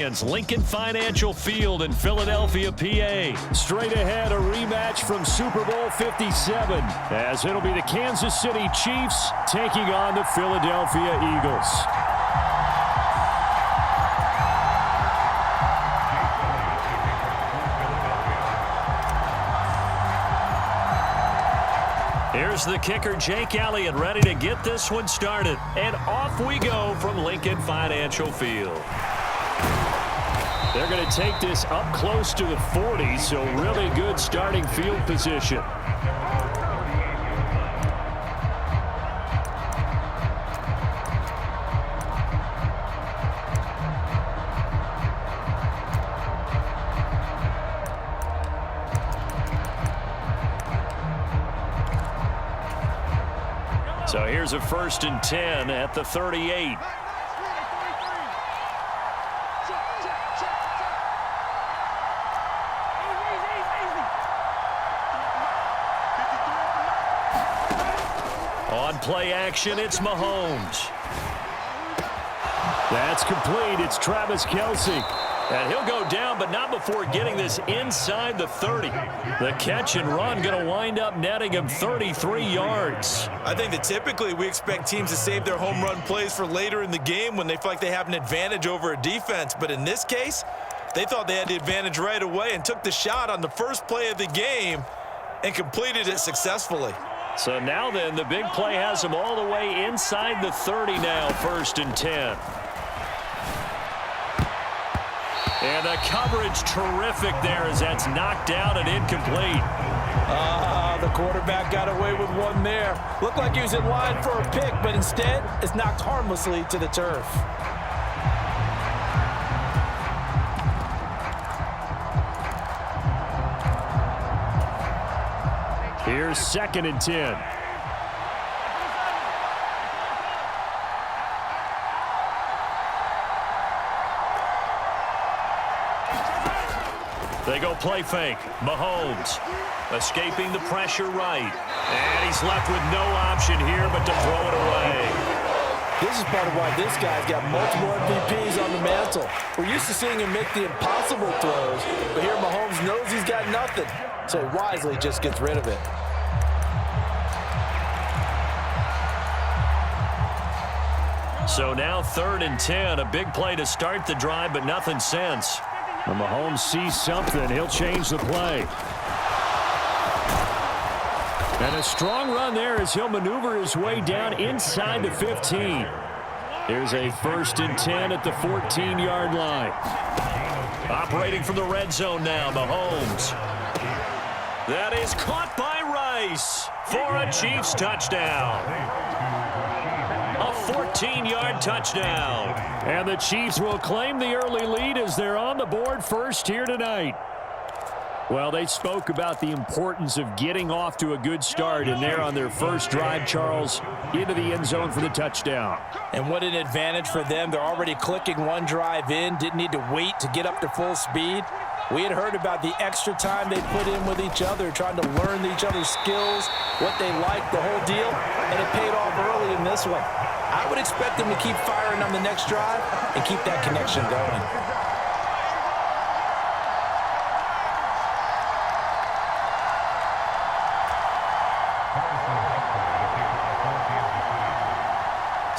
Lincoln Financial Field in Philadelphia, PA. Straight ahead, a rematch from Super Bowl 57, as it'll be the Kansas City Chiefs taking on the Philadelphia Eagles. Here's the kicker, Jake Elliott, ready to get this one started. And off we go from Lincoln Financial Field. They're going to take this up close to the 40, so really good starting field position. So here's a 1st and 10 at the 38. On play action, it's Mahomes. That's complete. It's Travis Kelce. And he'll go down, but not before getting this inside the 30. The catch and run going to wind up netting him 33 yards. I think that typically we expect teams to save their home run plays for later in the game when they feel like they have an advantage over a defense. But in this case, they thought they had the advantage right away and took the shot on the first play of the game and completed it successfully. So now then, the big play has him all the way inside the 30 now, 1st and 10. And the coverage terrific there as that's knocked down and incomplete. The quarterback got away with one there. Looked like he was in line for a pick, but instead it's knocked harmlessly to the turf. Here's 2nd and 10. They go play fake. Mahomes escaping the pressure right. And he's left with no option here but to throw it away. This is part of why this guy's got multiple MVPs on the mantle. We're used to seeing him make the impossible throws, but here Mahomes knows he's got nothing, so he wisely just gets rid of it. So now 3rd and 10, a big play to start the drive, but nothing since. When Mahomes sees something, he'll change the play. And a strong run there as he'll maneuver his way down inside the 15. Here's a 1st and 10 at the 14-yard line. Operating from the red zone now, Mahomes. That is caught by Rice for a Chiefs touchdown. A 14-yard touchdown. And the Chiefs will claim the early lead as they're on the board first here tonight. Well, they spoke about the importance of getting off to a good start, and they're on their first drive, Charles, into the end zone for the touchdown. And what an advantage for them. They're already clicking one drive in, didn't need to wait to get up to full speed. We had heard about the extra time they put in with each other, trying to learn each other's skills, what they like, the whole deal, and it paid off early in this one. I would expect them to keep firing on the next drive and keep that connection going.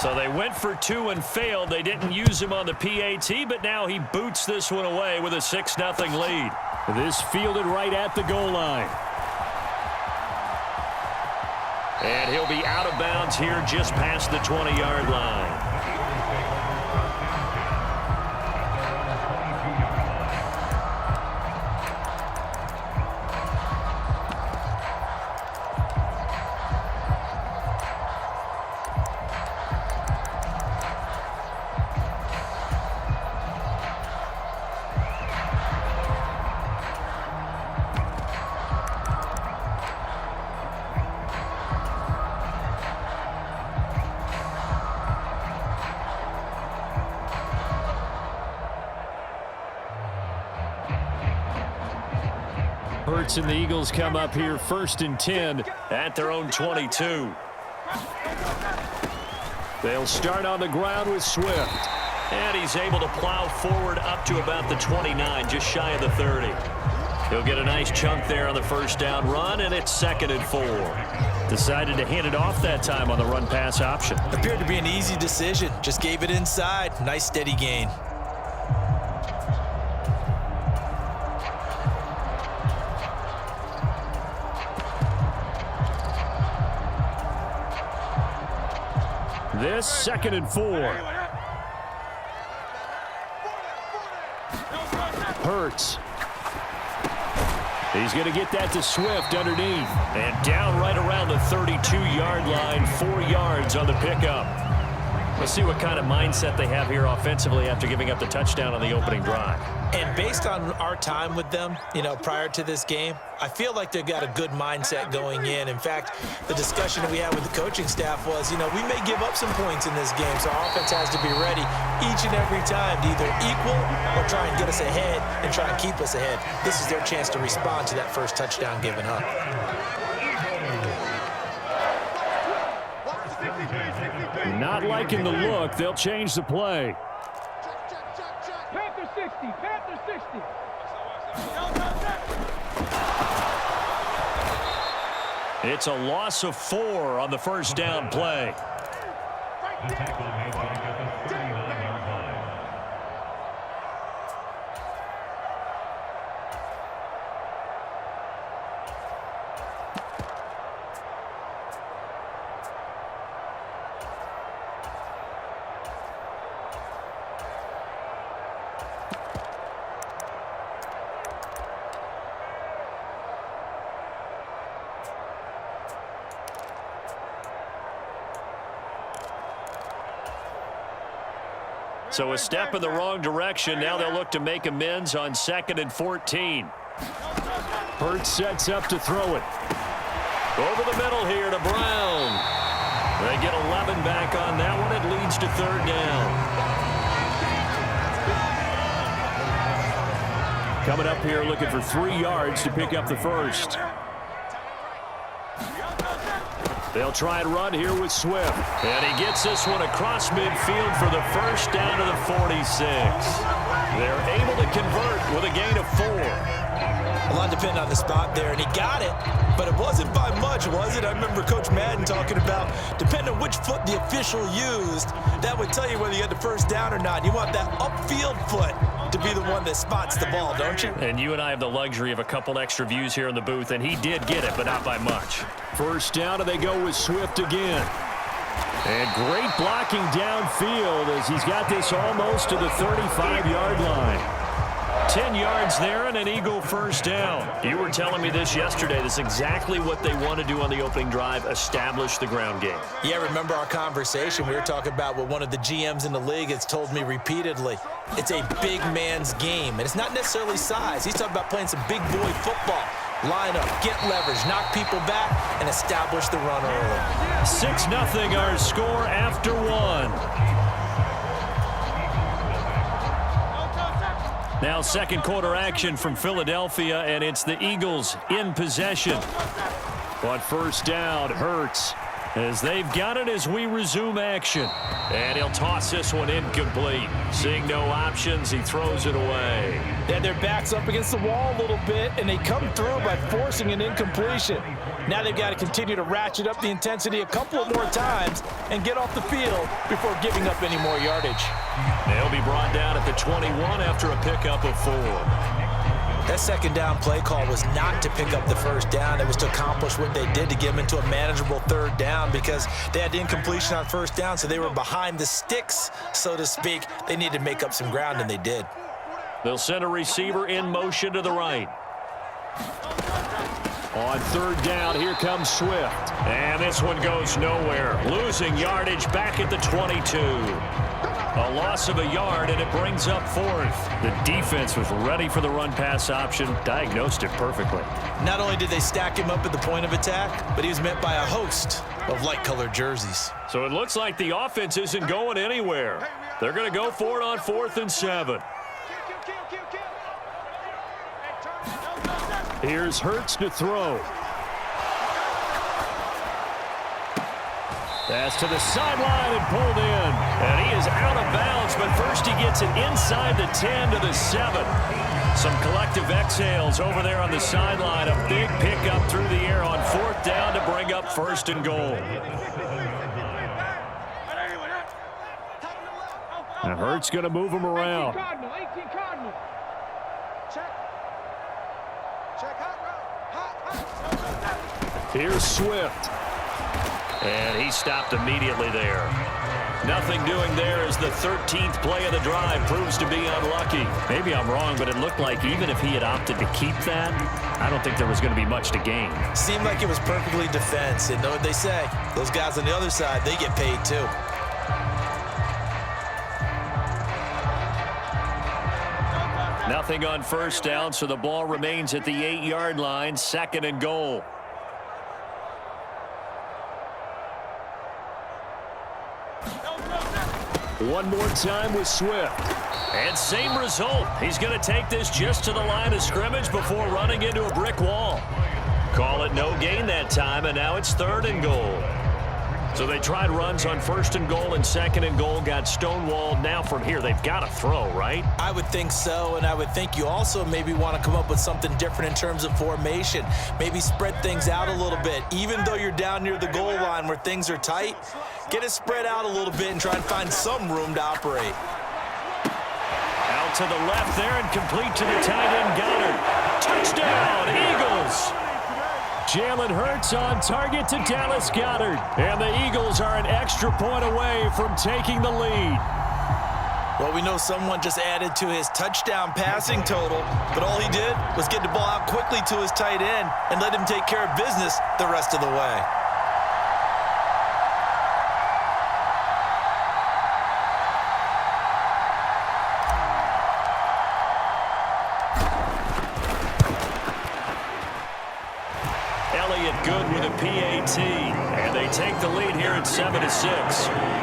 So they went for 2 and failed. They didn't use him on the PAT, but now he boots this one away with a 6-0 lead. This fielded right at the goal line. And he'll be out of bounds here just past the 20-yard line. Hurts and the Eagles come up here 1st and 10 at their own 22. They'll start on the ground with Swift. And he's able to plow forward up to about the 29, just shy of the 30. He'll get a nice chunk there on the first down run, and it's 2nd and 4. Decided to hand it off that time on the run-pass option. Appeared to be an easy decision. Just gave it inside. Nice steady gain. This 2nd and 4. Hurts. He's going to get that to Swift underneath. And down right around the 32-yard line, 4 yards on the pickup. Let's see what kind of mindset they have here offensively after giving up the touchdown on the opening drive. And based on our time with them, prior to this game, I feel like they've got a good mindset going in. In fact, the discussion that we had with the coaching staff was, we may give up some points in this game, so our offense has to be ready each and every time to either equal or try and get us ahead and try and keep us ahead. This is their chance to respond to that first touchdown given up. Not liking the look. They'll change the play. Panther 60, Panther 60. It's a loss of 4 on the first down play. So a step in the wrong direction. Now they'll look to make amends on 2nd and 14. Hurts sets up to throw it. Over the middle here to Brown. They get 11 back on that one. It leads to 3rd down. Coming up here looking for 3 yards to pick up the first. They'll try and run here with Swift. And he gets this one across midfield for the first down to the 46. They're able to convert with a gain of 4. A lot depended on the spot there, and he got it, but it wasn't by much, was it? I remember Coach Madden talking about, depending on which foot the official used, that would tell you whether you had the first down or not. You want that upfield foot to be the one that spots the ball, don't you? And you and I have the luxury of a couple extra views here in the booth, and he did get it, but not by much. First down, and they go with Swift again. And great blocking downfield as he's got this almost to the 35-yard line. 10 yards there and an Eagle first down. You were telling me this yesterday. This is exactly what they want to do on the opening drive, establish the ground game. Yeah, remember our conversation. We were talking about what one of the GMs in the league has told me repeatedly. It's a big man's game, and it's not necessarily size. He's talking about playing some big boy football. Line up, get leverage, knock people back, and establish the run early. 6-0 our score after 1. Now second quarter action from Philadelphia, and it's the Eagles in possession. But first down, Hurts, as they've got it as we resume action. And he'll toss this one incomplete. Seeing no options, he throws it away. They had their backs up against the wall a little bit, and they come through by forcing an incompletion. Now they've got to continue to ratchet up the intensity a couple of more times and get off the field before giving up any more yardage. They'll be brought down at the 21 after a pickup of 4. That second down play call was not to pick up the first down. It was to accomplish what they did to get them into a manageable 3rd down because they had the incompletion on first down, so they were behind the sticks, so to speak. They needed to make up some ground, and they did. They'll send a receiver in motion to the right. On 3rd down, here comes Swift. And this one goes nowhere. Losing yardage back at the 22. A loss of a yard, and it brings up 4th. The defense was ready for the run-pass option, diagnosed it perfectly. Not only did they stack him up at the point of attack, but he was met by a host of light-colored jerseys. So it looks like the offense isn't going anywhere. They're going to go for it on 4th and 7. Here's Hurts to throw. Pass to the sideline and pulled in. And he is out of bounds, but first he gets it inside the 10 to the 7. Some collective exhales over there on the sideline. A big pickup through the air on 4th down to bring up 1st and goal. Now Hurts going to move him around. Here's Swift. And he stopped immediately there. Nothing doing there as the 13th play of the drive proves to be unlucky. Maybe I'm wrong, but it looked like even if he had opted to keep that, I don't think there was going to be much to gain. Seemed like it was perfectly defense. And know what they say? Those guys on the other side, they get paid too. Nothing on 1st down, so the ball remains at the 8-yard line, 2nd and goal. One more time with Swift. And same result. He's going to take this just to the line of scrimmage before running into a brick wall. Call it no gain that time, and now it's 3rd and goal. So they tried runs on 1st and goal and 2nd and goal, got stonewalled. Now from here, they've got to throw, right? I would think so, and I would think you also maybe want to come up with something different in terms of formation. Maybe spread things out a little bit. Even though you're down near the goal line where things are tight, get it spread out a little bit and try and find some room to operate. Out to the left there and complete to the tight end, Goddard. Touchdown, Eagles! Jalen Hurts on target to Dallas Goedert. And the Eagles are an extra point away from taking the lead. Well, we know someone just added to his touchdown passing total, but all he did was get the ball out quickly to his tight end and let him take care of business the rest of the way. Good with a PAT, and they take the lead here at 7-6.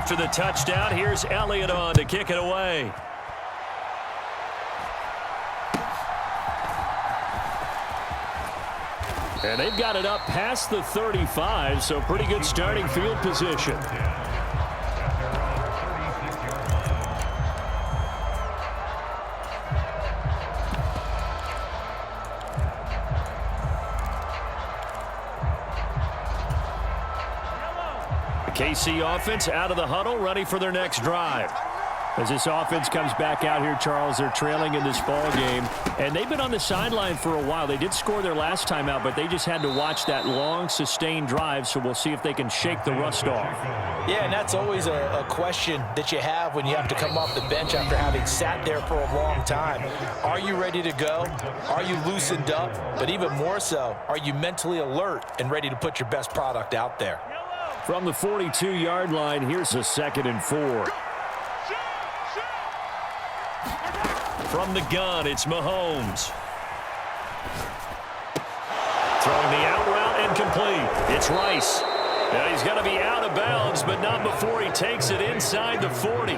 After the touchdown, here's Elliott on to kick it away. And they've got it up past the 35, so pretty good starting field position. KC offense out of the huddle, ready for their next drive. As this offense comes back out here, Charles, they're trailing in this ball game, and they've been on the sideline for a while. They did score their last time out, but they just had to watch that long, sustained drive, so we'll see if they can shake the rust off. Yeah, and that's always a question that you have when you have to come off the bench after having sat there for a long time. Are you ready to go? Are you loosened up? But even more so, are you mentally alert and ready to put your best product out there? From the 42-yard line, here's a 2nd and 4. From the gun, it's Mahomes. Throwing the out route and complete. It's Rice. Now he's going to be out of bounds, but not before he takes it inside the 40.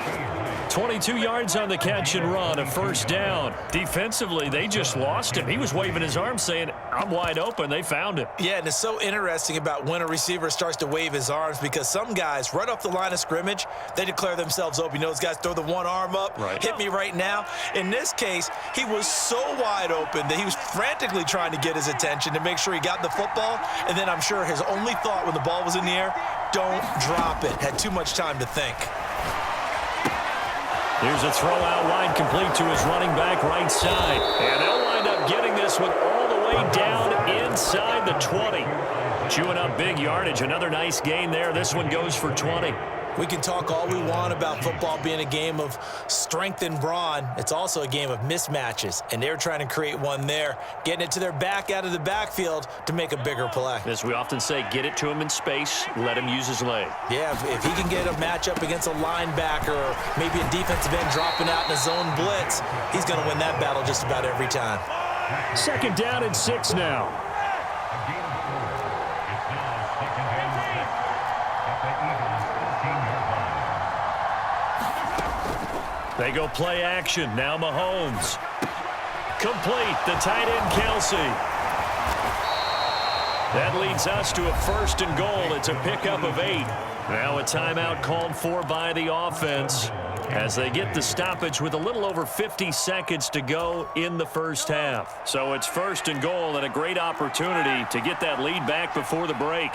22 yards on the catch and run, a 1st down. Defensively, they just lost him. He was waving his arms saying, I'm wide open. They found him. Yeah, and it's so interesting about when a receiver starts to wave his arms because some guys, right off the line of scrimmage, they declare themselves open. You know, those guys throw the one arm up, right. Hit me right now. In this case, he was so wide open that he was frantically trying to get his attention to make sure he got the football. And then I'm sure his only thought when the ball was in the air, don't drop it. Had too much time to think. Here's a throw out wide, complete to his running back right side. And they'll wind up getting this one all the way down inside the 20. Chewing up big yardage. Another nice gain there. This one goes for 20. We can talk all we want about football being a game of strength and brawn. It's also a game of mismatches, and they're trying to create one there, getting it to their back out of the backfield to make a bigger play. As we often say, get it to him in space, let him use his leg. Yeah, if he can get a matchup against a linebacker or maybe a defensive end dropping out in a zone blitz, he's going to win that battle just about every time. 2nd down and 6 now. They go play action. Now Mahomes. Complete. The tight end, Kelsey. That leads us to a 1st and goal. It's a pickup of 8. Now a timeout called for by the offense as they get the stoppage with a little over 50 seconds to go in the first half. So it's 1st and goal and a great opportunity to get that lead back before the break.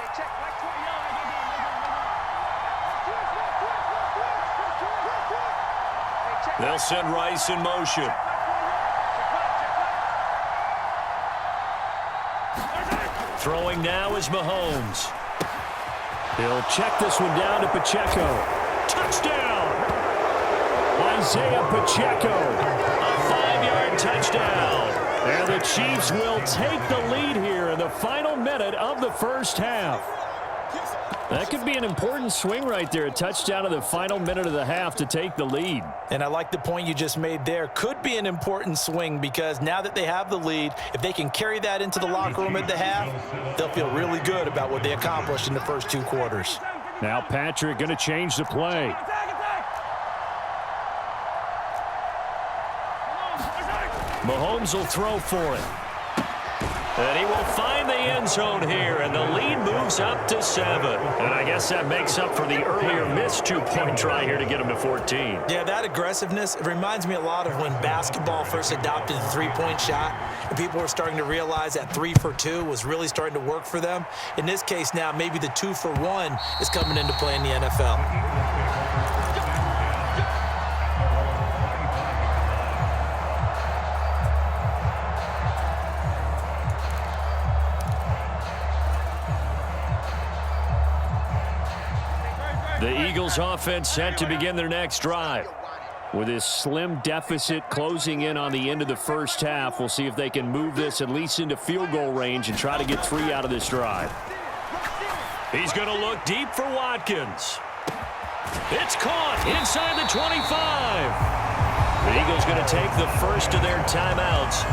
They'll send Rice in motion. Throwing now is Mahomes. He'll check this one down to Pacheco. Touchdown! Isaiah Pacheco. A 5-yard touchdown. And the Chiefs will take the lead here in the final minute of the first half. That could be an important swing right there. A touchdown in the final minute of the half to take the lead. And I like the point you just made there. Could be an important swing because now that they have the lead, if they can carry that into the locker room at the half, they'll feel really good about what they accomplished in the first 2 quarters. Now Patrick going to change the play. Mahomes will throw for it. And he will find the end zone here, and the lead moves up to 7. And I guess that makes up for the earlier missed 2-point try here to get him to 14. Yeah, that aggressiveness, it reminds me a lot of when basketball first adopted the 3-point shot, and people were starting to realize that 3 for 2 was really starting to work for them. In this case now, maybe the 2 for 1 is coming into play in the NFL. The Eagles offense set to begin their next drive. With this slim deficit closing in on the end of the first half, we'll see if they can move this at least into field goal range and try to get 3 out of this drive. He's going to look deep for Watkins. It's caught inside the 25. The Eagles going to take the first of their timeouts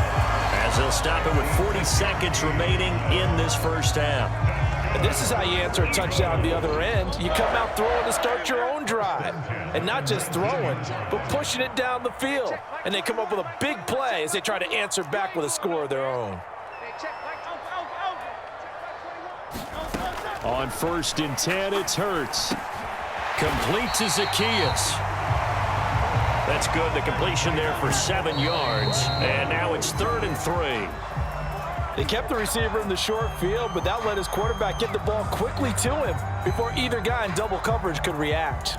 as they'll stop it with 40 seconds remaining in this first half. And this is how you answer a touchdown the other end. You come out throwing to start your own drive. And not just throwing, but pushing it down the field. And they come up with a big play as they try to answer back with a score of their own. On 1st and 10, it's Hurts. Complete to Zacchaeus. That's good. The completion there for 7 yards. And now it's 3rd and 3. They kept the receiver in the short field, but that let his quarterback get the ball quickly to him before either guy in double coverage could react.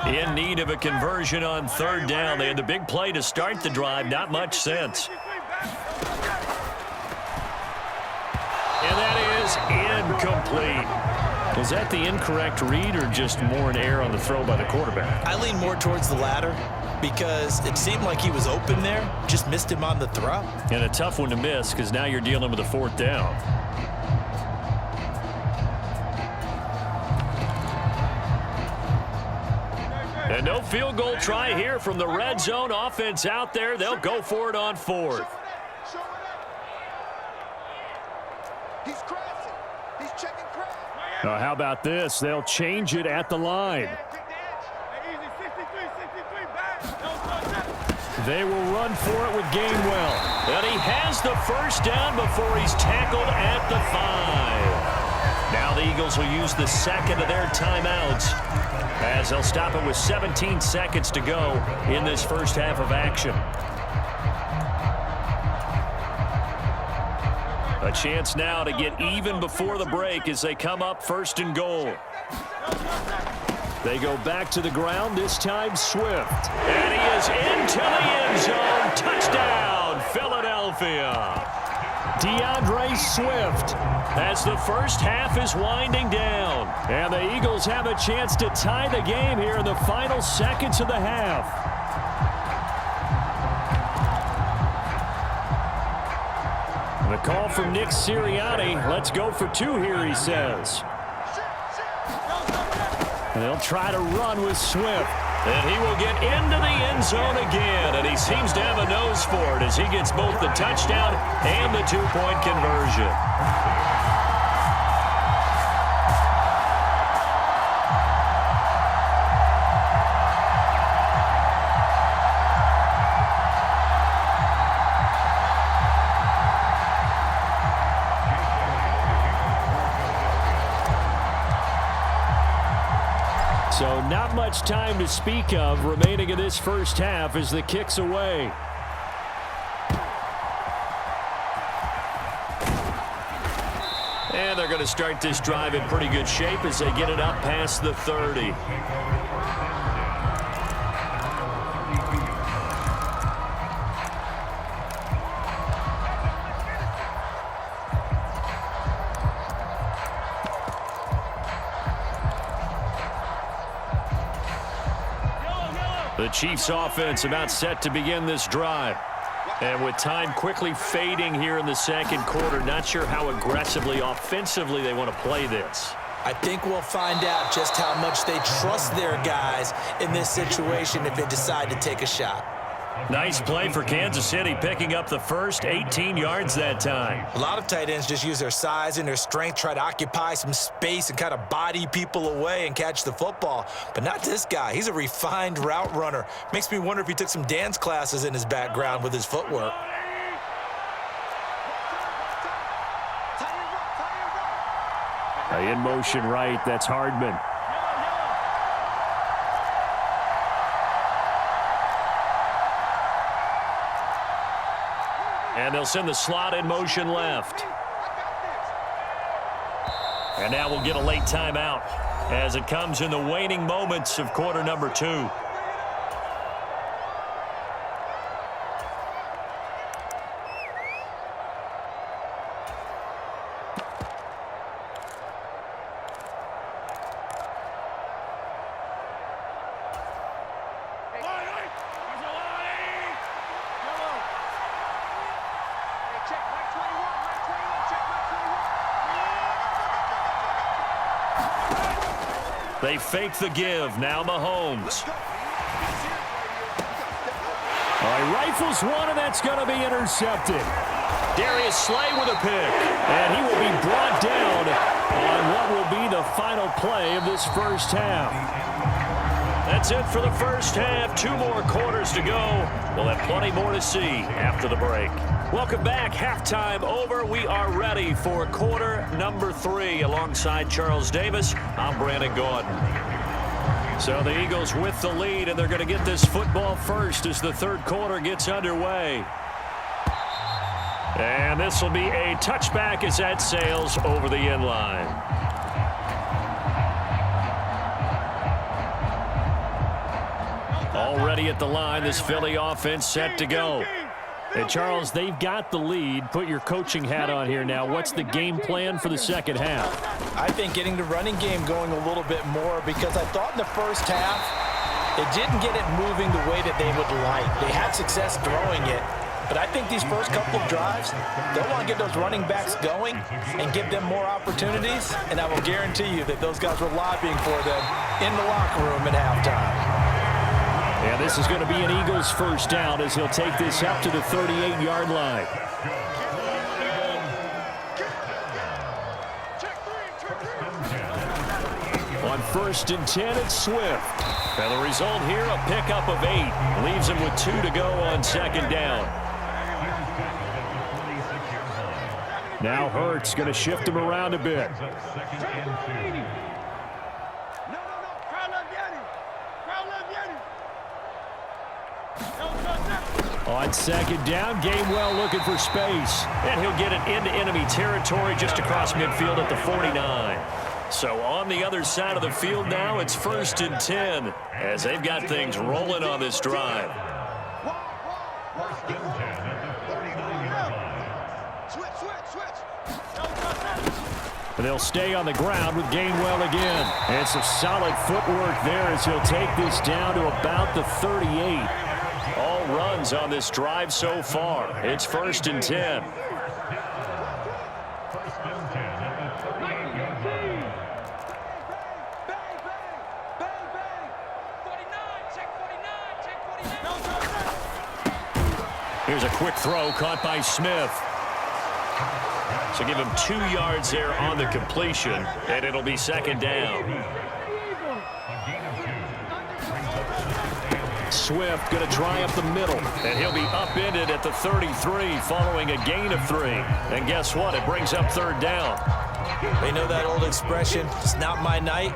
In need of a conversion on 3rd down. They had the big play to start the drive. Not much sense. And that is incomplete. Was that the incorrect read or just more an error on the throw by the quarterback? I lean more towards the latter because it seemed like he was open there, just missed him on the throw. And a tough one to miss because now you're dealing with a 4th down. And no field goal try here from the red zone offense out there. They'll go for it on 4th. How about this? They'll change it at the line. They will run for it with Gainwell. And he has the first down before he's tackled at the 5. Now the Eagles will use the 2nd of their timeouts as they'll stop it with 17 seconds to go in this first half of action. A chance now to get even before the break as they come up 1st and goal. They go back to the ground, this time Swift. And he is into the end zone. Touchdown, Philadelphia. DeAndre Swift as the first half is winding down. And the Eagles have a chance to tie the game here in the final seconds of the half. The call from Nick Sirianni. Let's go for two here, he says. They'll try to run with Swift. And he will get into the end zone again. And he seems to have a nose for it as he gets both the touchdown and the two-point conversion. So not much time to speak of remaining in this first half as the kick's away. And they're going to start this drive in pretty good shape as they get it up past the 30. The Chiefs offense about set to begin this drive. And with time quickly fading here in the second quarter, not sure how aggressively, offensively they want to play this. I think we'll find out just how much they trust their guys in this situation if they decide to take a shot. Nice play for Kansas City, picking up the first 18 yards that time. A lot of tight ends just use their size and their strength, try to occupy some space and kind of body people away and catch the football. But not this guy. He's a refined route runner. Makes me wonder if he took some dance classes in his background with his footwork. In motion right, that's Hardman. And they'll send the slot in motion left. And now we'll get a late timeout as it comes in the waning moments of quarter number 2. They fake the give. Now Mahomes. All right, rifles one, and that's going to be intercepted. Darius Slay with a pick. And he will be brought down on what will be the final play of this first half. That's it for the first half. 2 more quarters to go. We'll have plenty more to see after the break. Welcome back. Halftime over. We are ready for quarter number 3. Alongside Charles Davis, I'm Brandon Gordon. So the Eagles with the lead, and they're going to get this football first as the third quarter gets underway. And this will be a touchback as that sails over the end line. Already at the line, this Philly offense set to go. And Charles, they've got the lead. Put your coaching hat on here now. What's the game plan for the second half? I think getting the running game going a little bit more, because I thought in the first half they didn't get it moving the way that they would like. They had success throwing it, but I think these first couple of drives, they'll want to get those running backs going and give them more opportunities, and I will guarantee you that those guys were lobbying for them in the locker room at halftime. And this is going to be an Eagles first down as he'll take this up to the 38-yard line. On 1st and 10, it's Swift. And the result here, a pickup of 8. Leaves him with 2 to go on second down. Now Hurts going to shift him around a bit. On second down, Gainwell looking for space. And he'll get it into enemy territory just across midfield at the 49. So on the other side of the field now, it's 1st and 10 as they've got things rolling on this drive. And they'll stay on the ground with Gainwell again. And some solid footwork there as he'll take this down to about the 38. All runs on this drive so far. It's 1st and 10. Here's a quick throw caught by Smith. So give him 2 yards there on the completion, and it'll be 2nd down. Swift going to try up the middle, and he'll be upended at the 33 following a gain of 3. And guess what? It brings up 3rd down. They know that old expression, it's not my night.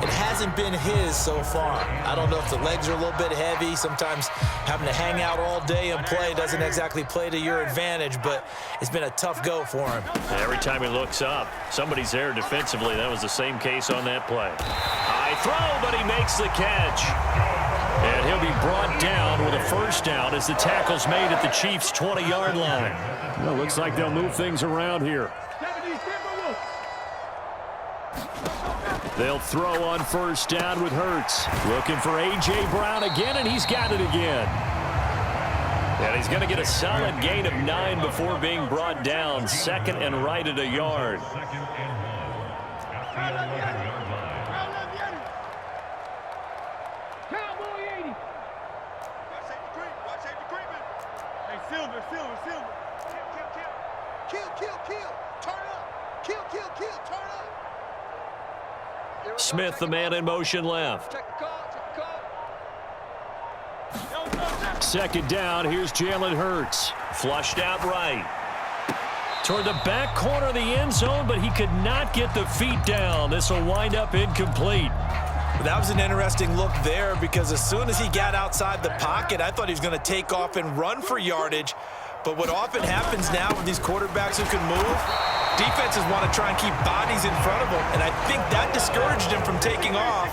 It hasn't been his so far. I don't know if the legs are a little bit heavy. Sometimes having to hang out all day and play doesn't exactly play to your advantage, but it's been a tough go for him. Every time he looks up, somebody's there defensively. That was the same case on that play. High throw, but he makes the catch. And he'll be brought down with a 1st down as the tackle's made at the Chiefs' 20-yard line. Well, looks like they'll move things around here. They'll throw on 1st down with Hurts. Looking for A.J. Brown again, and he's got it again. And he's going to get a solid gain of 9 before being brought down. 2nd and right at a yard. Smith, the man in motion left. 2nd down. Here's Jalen Hurts. Flushed out right. Toward the back corner of the end zone, but he could not get the feet down. This will wind up incomplete. That was an interesting look there because as soon as he got outside the pocket, I thought he was going to take off and run for yardage. But what often happens now with these quarterbacks who can move, defenses want to try and keep bodies in front of them, and I think that discouraged him from taking off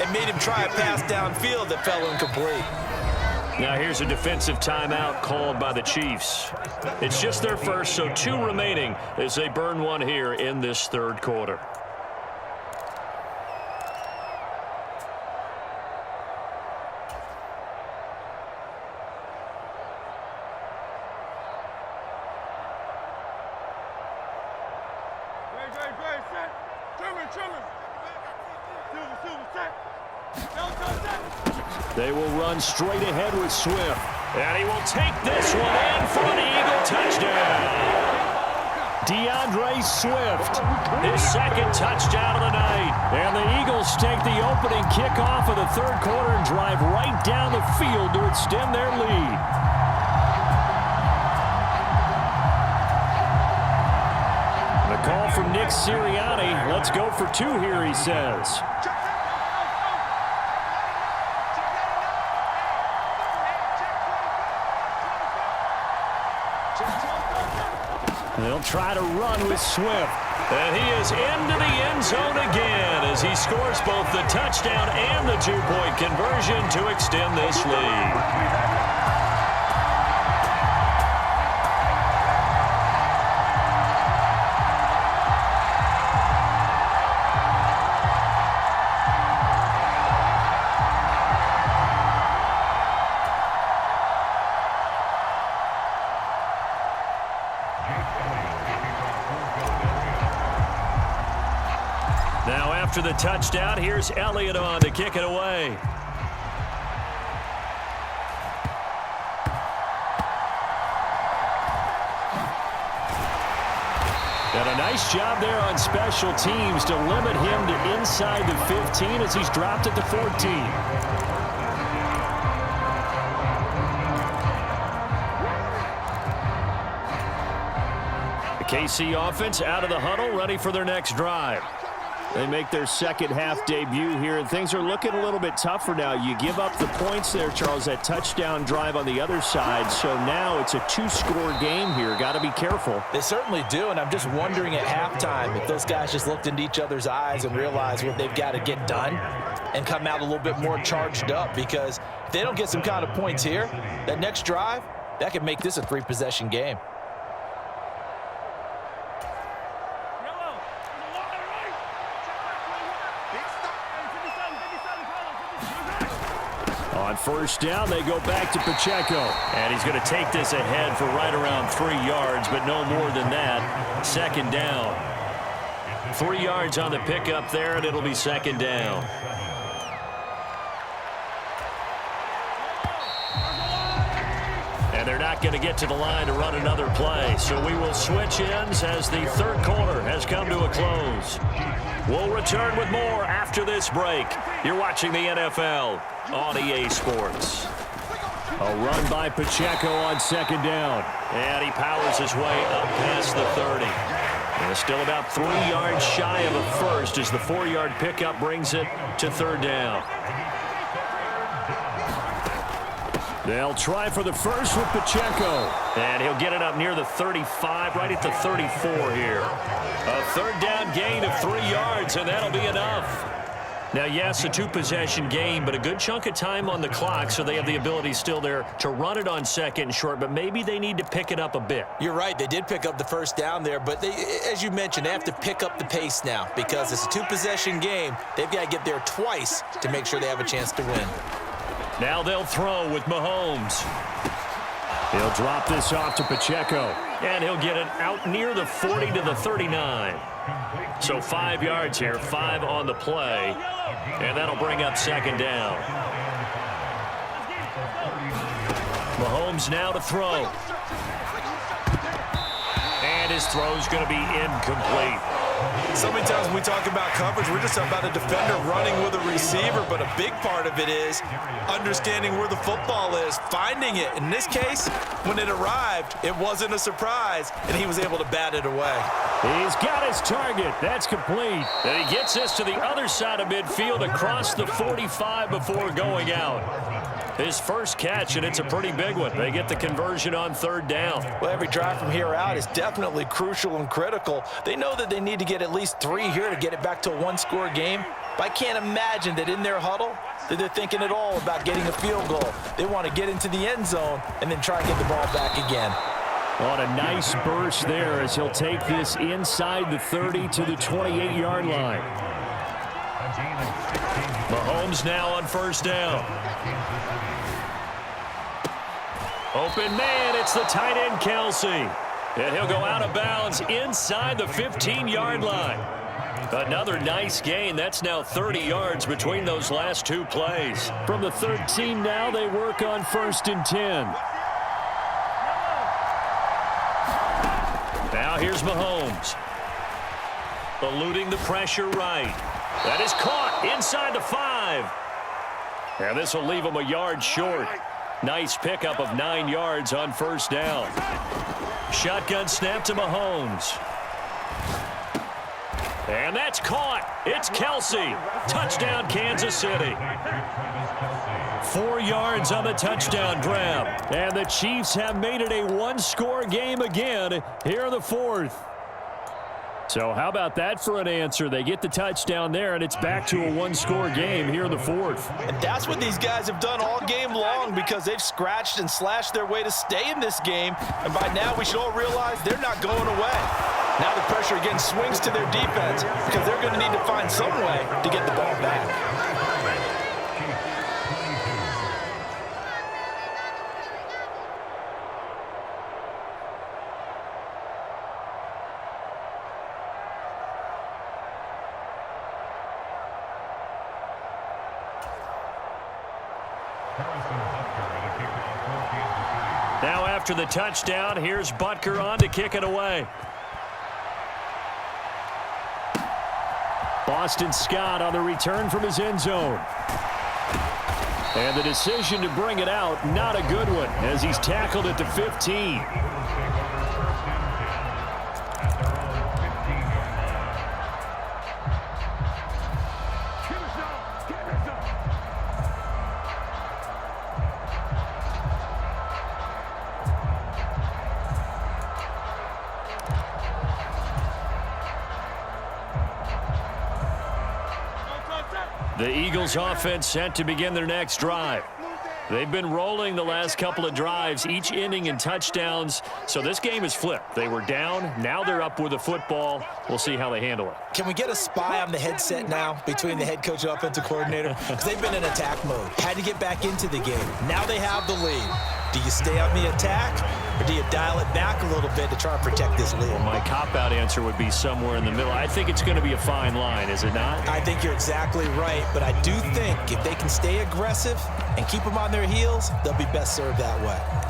and made him try a pass downfield that fell incomplete. Now here's a defensive timeout called by the Chiefs. It's just their first, so 2 remaining as they burn 1 here in this 3rd quarter. They will run straight ahead with Swift. And he will take this one in for an Eagle touchdown. DeAndre Swift, his 2nd touchdown of the night. And the Eagles take the opening kickoff of the 3rd quarter and drive right down the field to extend their lead. The call from Nick Sirianni. Let's go for 2 here, he says. They'll try to run with Swift. And he is into the end zone again as he scores both the touchdown and the 2-point conversion to extend this lead. Now after the touchdown, here's Elliott on to kick it away. And a nice job there on special teams to limit him to inside the 15 as he's dropped at the 14. KC offense out of the huddle, ready for their next drive. They make their 2nd half debut here, and things are looking a little bit tougher now. You give up the points there, Charles, that touchdown drive on the other side. So now it's a 2-score game here. Got to be careful. They certainly do, and I'm just wondering at halftime if those guys just looked into each other's eyes and realized what they've got to get done and come out a little bit more charged up, because if they don't get some kind of points here, that next drive, that could make this a 3-possession game. first down. They go back to Pacheco. And he's going to take this ahead for right around 3 yards, but no more than that. Second down. 3 yards on the pickup there, and it'll be second down. And they're not going to get to the line to run another play. So we will switch ends as the third quarter has come to a close. We'll return with more after this break. You're watching the NFL on EA Sports. A run by Pacheco on second down. And he powers his way up past the 30. And still about 3 yards shy of a first as the 4-yard pickup brings it to third down. They'll try for the first with Pacheco. And he'll get it up near the 35, right at the 34 here. A third down gain of 3 yards, and that'll be enough. Now, yes, a two-possession game, but a good chunk of time on the clock, so they have the ability still there to run it on second and short, but maybe they need to pick it up a bit. You're right. They did pick up the first down there, but they, as you mentioned, they have to pick up the pace now because it's a two-possession game. They've got to get there twice to make sure they have a chance to win. Now they'll throw with Mahomes. He'll drop this off to Pacheco, and he'll get it out near the 40 to the 39. So 5 yards here, 5 on the play, and that'll bring up second down. Mahomes now to throw. And his throw's going to be incomplete. So many times when we talk about coverage, we're just about a defender running with a receiver, but a big part of it is understanding where the football is, finding it. In this case, when it arrived, it wasn't a surprise, and he was able to bat it away. He's got his target. That's complete. And he gets this to the other side of midfield across the 45 before going out. His first catch, and it's a pretty big one. They get the conversion on third down. Well, every drive from here out is definitely crucial and critical. They know that they need to get at least 3 here to get it back to a one-score game. But I can't imagine that in their huddle that they're thinking at all about getting a field goal. They want to get into the end zone and then try and get the ball back again. On a nice burst there as he'll take this inside the 30 to the 28-yard line. Mahomes now on first down. Open man, it's the tight end Kelsey. And he'll go out of bounds inside the 15-yard line. Another nice gain. That's now 30 yards between those last two plays. From the 13 now, they work on first and 10. Now here's Mahomes. Eluding the pressure right. That is caught inside the 5. And this will leave him a yard short. Nice pickup of 9 yards on first down. Shotgun snap to Mahomes. And that's caught. It's Kelsey. Touchdown, Kansas City. 4 yards on the touchdown grab. And the Chiefs have made it a one-score game again here in the fourth. So how about that for an answer? They get the touchdown there, and it's back to a one-score game here in the fourth. And that's what these guys have done all game long because they've scratched and slashed their way to stay in this game. And by now, we should all realize they're not going away. Now the pressure again swings to their defense because they're going to need to find some way to get the ball back. Now after the touchdown, here's Butker on to kick it away. Boston Scott on the return from his end zone. And the decision to bring it out, not a good one, as he's tackled at the 15. The Eagles offense set to begin their next drive. They've been rolling the last couple of drives, each inning in touchdowns. So this game is flipped. They were down. Now they're up with the football. We'll see how they handle it. Can we get a spy on the headset now between the head coach and offensive coordinator? Because they've been in attack mode. Had to get back into the game. Now they have the lead. Do you stay on the attack, or do you dial it back a little bit to try and protect this lead? Well, my cop-out answer would be somewhere in the middle. I think it's going to be a fine line, is it not? I think you're exactly right, but I do think if they can stay aggressive and keep them on their heels, they'll be best served that way.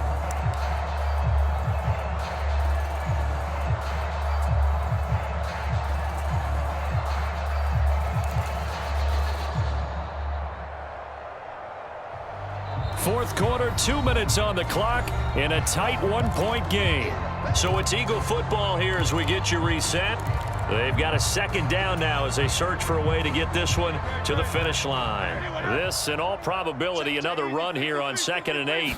Fourth quarter, 2 minutes on the clock in a tight one-point game. So it's Eagle football here as we get you reset. They've got a second down now as they search for a way to get this one to the finish line. This, in all probability, another run here on 2nd and 8.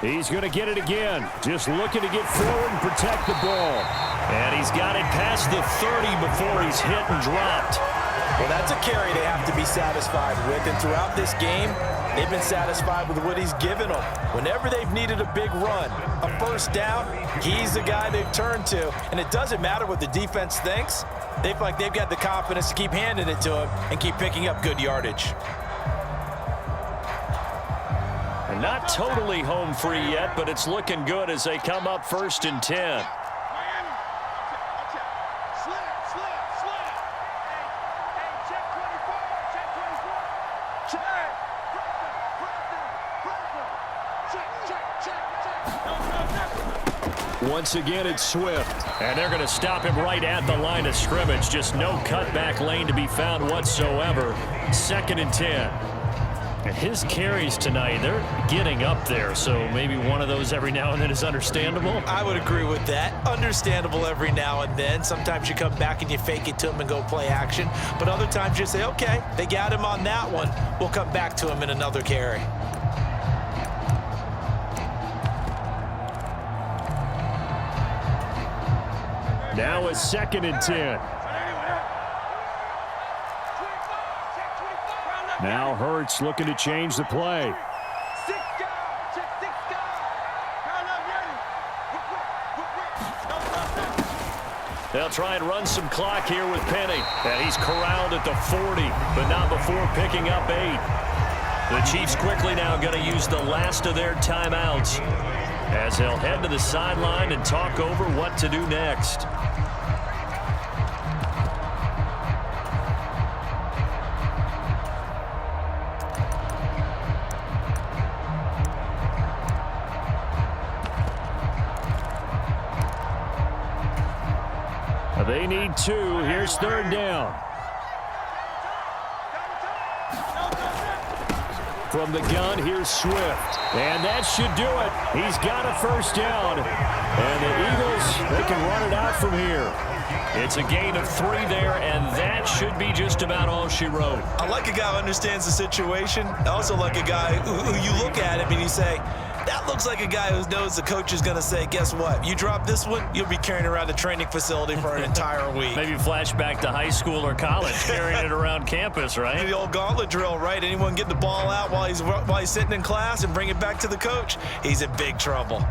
He's going to get it again. Just looking to get forward and protect the ball. And he's got it past the 30 before he's hit and dropped. Well, that's a carry they have to be satisfied with. And throughout this game, they've been satisfied with what he's given them. Whenever they've needed a big run, a first down, he's the guy they've turned to. And it doesn't matter what the defense thinks. They feel like they've got the confidence to keep handing it to him and keep picking up good yardage. And not totally home free yet, but it's looking good as they come up 1st and 10. Once again, it's Swift. And they're going to stop him right at the line of scrimmage. Just no cutback lane to be found whatsoever. 2nd and 10. And his carries tonight, they're getting up there. So maybe one of those every now and then is understandable. I would agree with that. Understandable every now and then. Sometimes you come back and you fake it to him and go play action. But other times you say, okay, they got him on that one. We'll come back to him in another carry. Now it's 2nd and 10. Now Hurts looking to change the play. They'll try and run some clock here with Penny. And he's corralled at the 40, but not before picking up 8. The Chiefs quickly now going to use the last of their timeouts as they'll head to the sideline and talk over what to do next. They need 2. Here's 3rd down. From the gun, here's Swift. And that should do it. He's got a first down. And the Eagles, they can run it out from here. It's a gain of 3 there, and that should be just about all she wrote. I like a guy who understands the situation. I also like a guy who you look at him and you say, that looks like a guy who knows the coach is going to say, guess what? You drop this one, you'll be carrying around the training facility for an entire week. Maybe flashback to high school or college, carrying it around campus, right? The old gauntlet drill, right? Anyone get the ball out while he's sitting in class and bring it back to the coach, he's in big trouble.